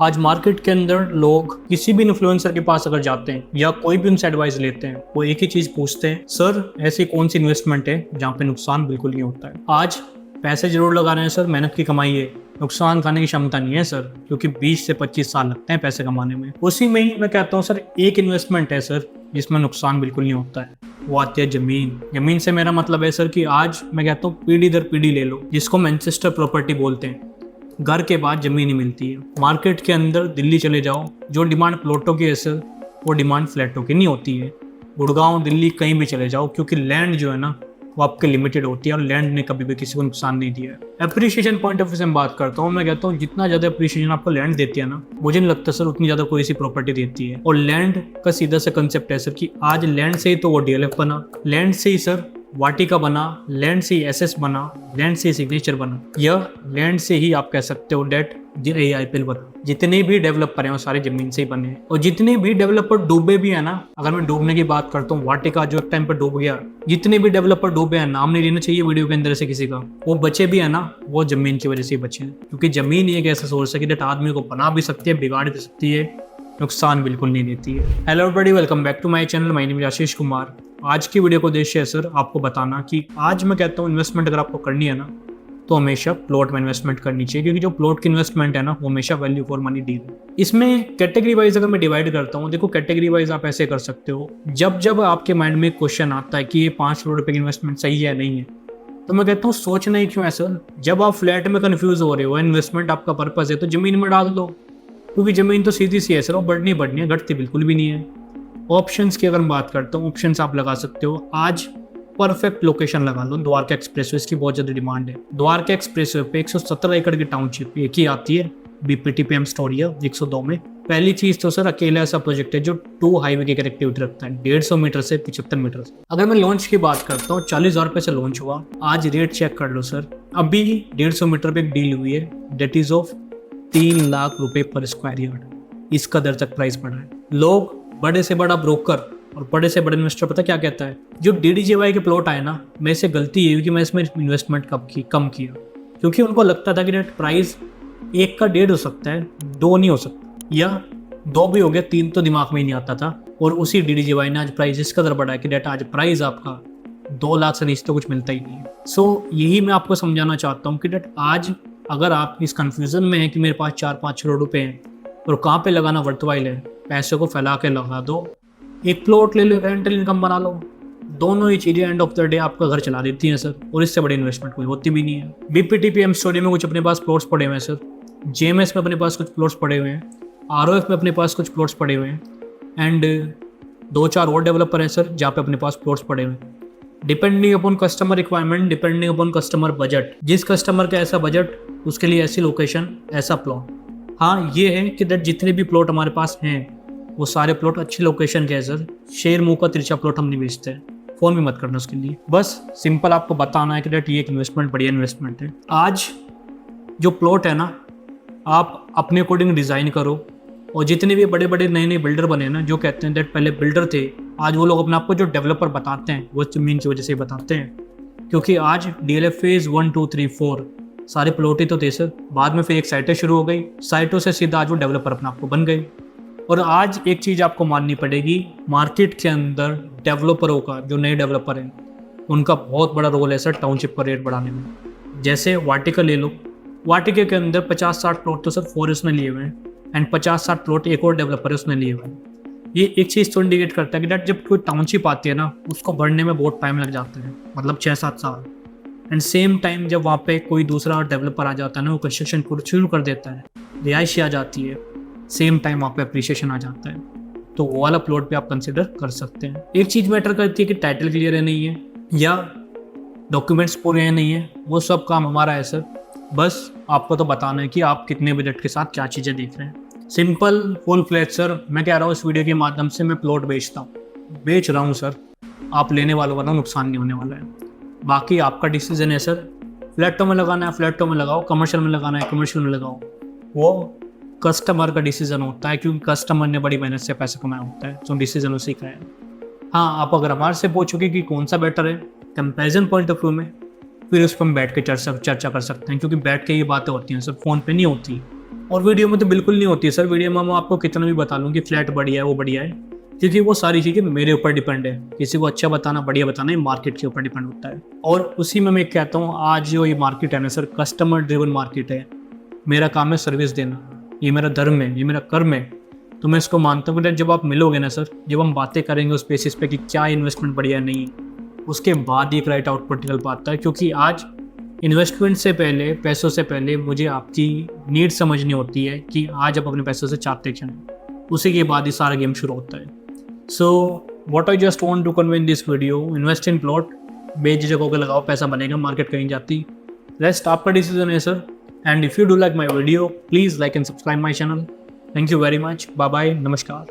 आज मार्केट के अंदर लोग किसी भी इन्फ्लुएंसर के पास अगर जाते हैं या कोई भी उनसे एडवाइस लेते हैं, वो एक ही चीज पूछते हैं, सर ऐसी कौन सी इन्वेस्टमेंट है जहाँ पे नुकसान बिल्कुल नहीं होता है। आज पैसे जरूर लगा रहे हैं सर, मेहनत की कमाई है, नुकसान खाने की क्षमता नहीं है सर, क्योंकि 20 से 25 साल लगते हैं पैसे कमाने में। उसी में ही मैं कहता हूँ सर, एक इन्वेस्टमेंट है सर जिसमें नुकसान बिल्कुल नहीं होता है, वो आती है जमीन। जमीन से मेरा मतलब है सर कि आज मैं कहता हूँ पीढ़ी दर पीढ़ी ले लो, जिसको मैनचेस्टर प्रॉपर्टी बोलते हैं। घर के बाद जमीन ही मिलती है। मार्केट के अंदर दिल्ली चले जाओ, जो डिमांड प्लॉटों की है सर, वो डिमांड फ्लैटों की नहीं होती है। गुड़गांव, दिल्ली, कहीं भी चले जाओ, क्योंकि लैंड जो है ना वो आपके लिमिटेड होती है और लैंड ने कभी भी किसी को नुकसान नहीं दिया है। एप्रिशिएशन पॉइंट ऑफ व्यू से मैं बात करता हूँ, मैं कहता हूँ जितना ज़्यादा एप्रिशिएशन आपको लैंड देती है ना, मुझे नहीं लगता सर उतनी ज़्यादा कोई सी प्रॉपर्टी देती है। और लैंड का सीधा सा कंसेप्ट है सर कि आज लैंड से ही तो वो डीएलएफ बना, लैंड से ही सर वाटिका बना, लैंड से ही एसएस बना, लैंड से ही सिग्नेचर बना, या लैंड से ही आप कह सकते हो डेट आईपीएल बना। जितने भी डेवलपर हैं वो सारे जमीन से ही बने हैं। और जितने भी डेवलपर डूबे भी है ना, अगर मैं डूबने की बात करता हूँ, वाटिका जो एक टाइम पर डूब गया, जितने भी डेवलपर डूबे हैं, नाम नहीं लेना चाहिए वीडियो के अंदर से किसी का, वो बचे भी है ना, वो जमीन की वजह से ही बचे हैं। क्योंकि जमीन एक ऐसा सोर्स है कि डेट आदमी को बना भी सकती है, बिगाड़ भी सकती है, नुकसान बिल्कुल नहीं देती है। Hello everybody, welcome back to my channel. My name is Ashish Kumar. आज की वीडियो का उद्देश्य है सर आपको बताना कि आज मैं कहता हूँ इन्वेस्टमेंट अगर आपको करनी है ना, तो हमेशा प्लॉट में इन्वेस्टमेंट करनी चाहिए, क्योंकि जो प्लॉट की इन्वेस्टमेंट है ना, वो हमेशा वैल्यू फॉर मनी डील है। इसमें कैटेगरी वाइज अगर मैं डिवाइड करता हूँ, देखो कैटेगरी वाइज आप ऐसे कर सकते हो, जब जब आपके माइंड में क्वेश्चन आता है कि ये 5 करोड़ रुपए की इन्वेस्टमेंट सही है नहीं है, तो मैं कहता हूँ सोचना ही क्यों है सर। जब आप फ्लैट में कंफ्यूज हो रहे हो, इन्वेस्टमेंट आपका पर्पज है, तो जमीन में डाल दो, क्योंकि जमीन तो सीधी सी है सर, वो बढ़नी है, घटती बिल्कुल भी नहीं है। ऑप्शंस की अगर मैं बात करता हूँ, ऑप्शंस आप लगा सकते हो। आज परफेक्ट लोकेशन लगा लो, द्वारका एक्सप्रेसवे, इसकी बहुत ज़्यादा डिमांड है। द्वारका एक्सप्रेसवे पे 117 एकड़ की टाउनशिप एक ही आती है, बीपीटीपीएम स्टोरिया 102 में। पहली चीज तो सर अकेला ऐसा प्रोजेक्ट है जो 2 हाईवे की कनेक्टिविटी रखता है, 150 मीटर से 75 मीटर से। अगर मैं लॉन्च की बात करता हूँ, 40,000 रुपये से लॉन्च हुआ। आज रेट चेक कर लो सर, अभी 150 मीटर पे एक डील हुई है, डेट इज ऑफ 3 लाख रुपए पर स्क्वायर यार्ड। इसका दर तक प्राइस बढ़ा है। लोग, बड़े से बड़ा ब्रोकर और बड़े से बड़े इन्वेस्टर पता क्या कहता है, जो डीडीजेवाई के प्लॉट आए ना, मेरे से गलती ये हुई कि मैं इसमें इन्वेस्टमेंट कम किया, क्योंकि उनको लगता था कि नेट प्राइस 1 का 1.5 हो सकता है, 2 नहीं हो सकता, या 2 भी हो गया, 3 तो दिमाग में ही नहीं आता था। और उसी डीडीजेवाई ने आज प्राइस इस कदर बढ़ाया कि डेट आज प्राइस आपका 2 लाख से नीचे तो कुछ मिलता ही नहीं है। सो यही मैं आपको समझाना चाहता हूँ कि डेट आज अगर आप इस कंफ्यूजन में है कि मेरे पास 4-5 करोड़ रुपए हैं और कहाँ पे लगाना वर्थवाइल है, पैसे को फैला के लगा दो, एक प्लॉट ले लो, रेंटल इनकम बना लो। दोनों ही चीज़ें एंड ऑफ द डे आपका घर चला देती हैं सर, और इससे बड़ी इन्वेस्टमेंट कोई होती भी नहीं है। बीपीटीपीएम स्टोरी में कुछ अपने पास प्लॉट्स पड़े हुए हैं सर, जेएमएस में अपने पास कुछ प्लॉट्स पड़े हुए हैं, आरओएफ में अपने पास कुछ प्लॉट्स पड़े हुए हैं, एंड 2-4 और डेवलपर हैं सर जहाँ पे अपने पास प्लॉट्स पड़े हुए हैं। Depending upon customer requirement, depending upon customer budget, जिस कस्टमर का ऐसा बजट, उसके लिए ऐसी लोकेशन, ऐसा प्लॉट। हाँ ये है कि दैट जितने भी प्लॉट हमारे पास हैं वो सारे प्लॉट अच्छी लोकेशन के हैं सर। शेर मुंह का तिरछा प्लॉट हम नहीं बेचते हैं, फ़ोन भी मत करना उसके लिए। बस सिंपल आपको बताना है कि दैट ये एक इन्वेस्टमेंट बढ़िया इन्वेस्टमेंट है। आज जो प्लॉट है ना, आप अपने अकॉर्डिंग डिज़ाइन करो। और जितने भी बड़े बड़े नए नए बिल्डर बने ना, जो कहते हैं दैट पहले बिल्डर थे, आज वो लोग अपने आप को जो डेवलपर बताते हैं, वो जमीन की वजह से बताते हैं। क्योंकि आज डीएलएफ फेज 1, 2, 3, 4 सारे प्लॉट ही तो थे सर। बाद में फिर एक साइटें शुरू हो गई, साइटों से सीधा आज वो डेवलपर अपने आप को बन गए। और आज एक चीज़ आपको माननी पड़ेगी, मार्केट के अंदर डेवलपरों का, जो नए डेवलपर हैं, उनका बहुत बड़ा रोल है सर टाउनशिप का रेट बढ़ाने में। जैसे वाटिका ले लो, वाटिका के अंदर 50-60 प्लॉट तो सर फॉरेस्ट ने लिए हुए हैं, एंड 50-60 प्लॉट एक और डेवलपर है उसने लिए हुए हैं। ये एक चीज़ तो इंडिकेट करता है कि डेट जब कोई टाउनशिप आती है ना, उसको बढ़ने में बहुत टाइम लग जाता है, मतलब 6-7 साल। एंड सेम टाइम जब वहाँ पे कोई दूसरा डेवलपर आ जाता है ना, वो कंस्ट्रक्शन शुरू कर देता है, रिहाइश आ जाती है, सेम टाइम वहाँ पे अप्रिशिएशन आ जाता है, तो वो वाला प्लॉट पे आप कंसिडर कर सकते हैं। एक चीज़ मैटर करती है कि टाइटल क्लियर है नहीं है, या डॉक्यूमेंट्स पूरे हैं नहीं है, वो सब काम हमारा है सर। बस आपको तो बताना है कि आप कितने बजट के साथ क्या चीज़ें देख रहे हैं। सिंपल फुल फ्लैट सर, मैं कह रहा हूँ इस वीडियो के माध्यम से, मैं प्लॉट बेच रहा हूँ सर। आप लेने वालों का नुकसान नहीं होने वाला है, बाकी आपका डिसीजन है सर। फ्लैटों में लगाना है फ्लैटों में लगाओ, कमर्शियल में लगाना है कमर्शियल में लगाओ, वो कस्टमर का डिसीजन होता है, क्योंकि कस्टमर ने बड़ी मेहनत से पैसा कमाया होता है, तो डिसीजन उसी का है। हाँ, आप अगर हमारे से पूछोगे कि कौन सा बेटर है कंपैरिजन पॉइंट ऑफ व्यू में, फिर उस पर हम बैठ के चर्चा कर सकते हैं, क्योंकि बैठ के ये बातें होती हैं सर, फ़ोन पे नहीं होती। और वीडियो में तो बिल्कुल नहीं होती सर। वीडियो में मैं आपको कितना भी बता लूँ कि फ्लैट बढ़िया है, वो बढ़िया है, क्योंकि वो सारी चीज़ें मेरे ऊपर डिपेंड है। किसी को अच्छा बताना, बढ़िया बताना, ये मार्केट के ऊपर डिपेंड होता है। और उसी में मैं कहता हूँ, आज जो ये मार्केट है ना सर, कस्टमर ड्रिवन मार्केट है। मेरा काम है सर्विस देना, ये मेरा धर्म है, ये मेरा कर्म है। तो मैं इसको मानता हूँ कि जब आप मिलोगे ना सर, जब हम बातें करेंगे उस बेसिस पे कि क्या इन्वेस्टमेंट बढ़िया नहीं है, उसके बाद एक राइट आउटपुट निकल पाता है। क्योंकि आज इन्वेस्टमेंट से पहले, पैसों से पहले मुझे आपकी नीड समझनी होती है कि आज आप अपने पैसों से चाहते क्या हैं। उसी के बाद ही सारा गेम शुरू होता है। So what I just want to convey in this video, invest in plot, बेझिझक होकर लगाओ, पैसा बनेगा, मार्केट कहीं जाती। रेस्ट आपका डिसीजन है sir. And if you do like my video, please like and subscribe my channel. Thank you very much. Bye bye, नमस्कार।